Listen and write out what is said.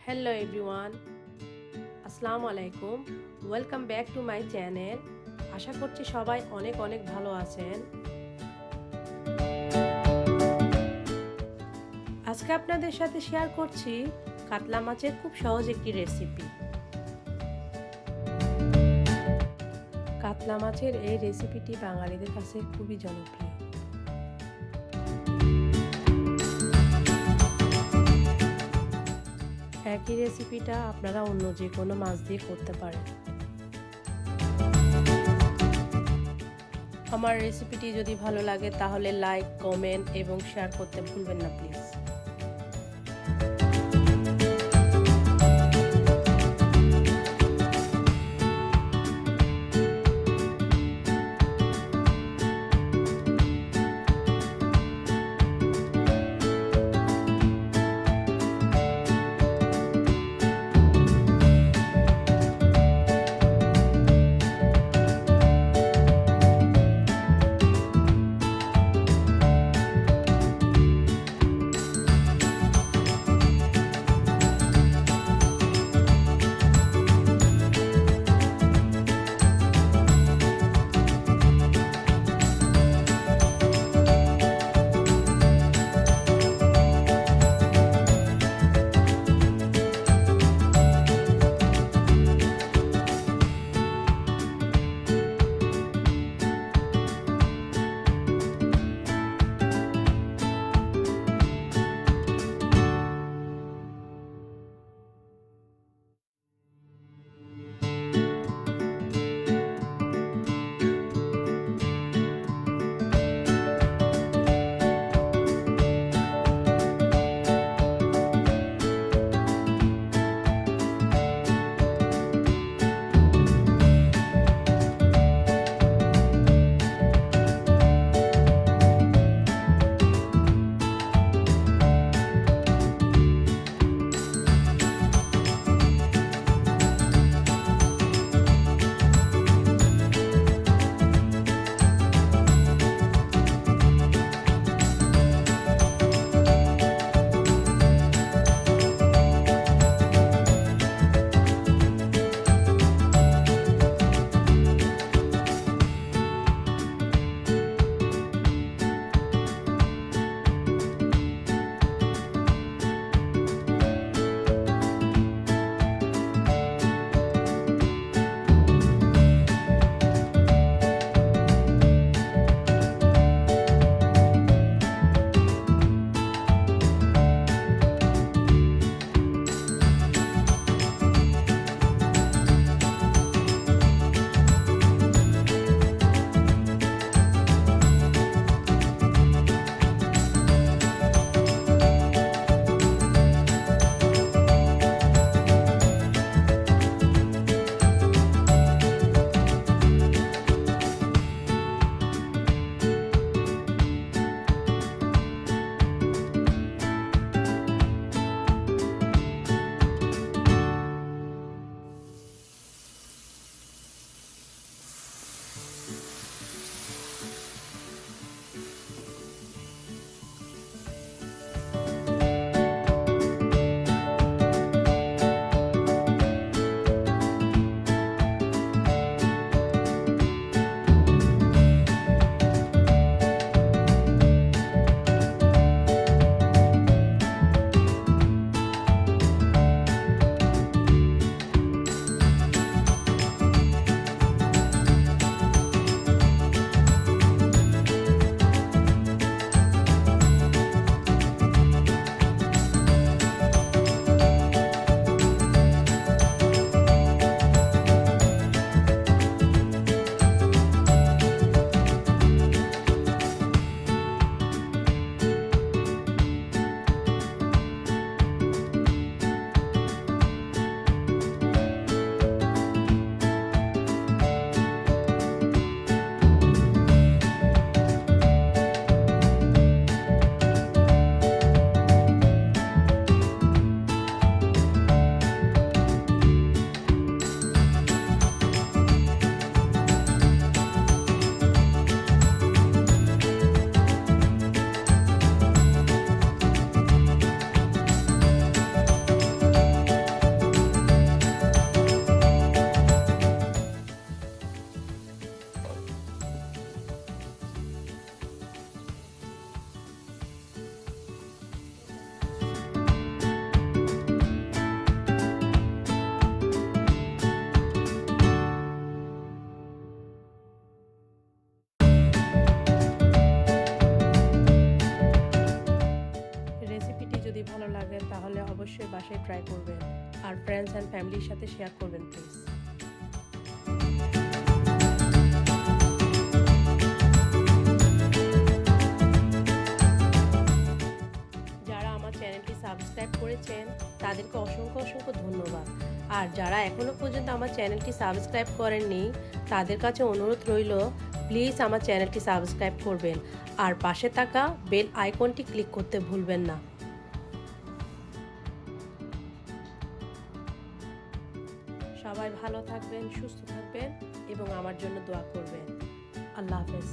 Hello everyone, আসসালামু আলাইকুম। Welcome back to my channel. আশা করছি সবাই অনেক অনেক ভালো আছেন। আজকে আপনাদের সাথে শেয়ার করছি কাতলা মাছের খুব সহজ একটি রেসিপি। কাতলা মাছের এই রেসিপিটি বাঙালিদের কাছে খুবই জনপ্রিয়। একই রেসিপিটা আপনারা অন্য যে কোনো মাছ দিয়ে করতে পারেন। আমার রেসিপিটি যদি ভালো লাগে তাহলে লাইক, কমেন্ট এবং শেয়ার করতে ভুলবেন না প্লিজ। তাহলে অবশ্যই বাসায় ট্রাই করবেন আর ফ্রেন্ডস অ্যান্ড ফ্যামিলির সাথে শেয়ার করবেন প্লিজ। যারা আমার চ্যানেলটি সাবস্ক্রাইব করেছেন তাদেরকে অসংখ্য অসংখ্য ধন্যবাদ। আর যারা এখনও পর্যন্ত আমার চ্যানেলটি সাবস্ক্রাইব করেননি তাদের কাছে অনুরোধ রইল, প্লিজ আমার চ্যানেলটি সাবস্ক্রাইব করবেন আর পাশে থাকা বেল আইকনটি ক্লিক করতে ভুলবেন না। সবাই ভালো থাকবেন, সুস্থ থাকবেন এবং আমার জন্য দোয়া করবেন। আল্লাহ হাফেজ।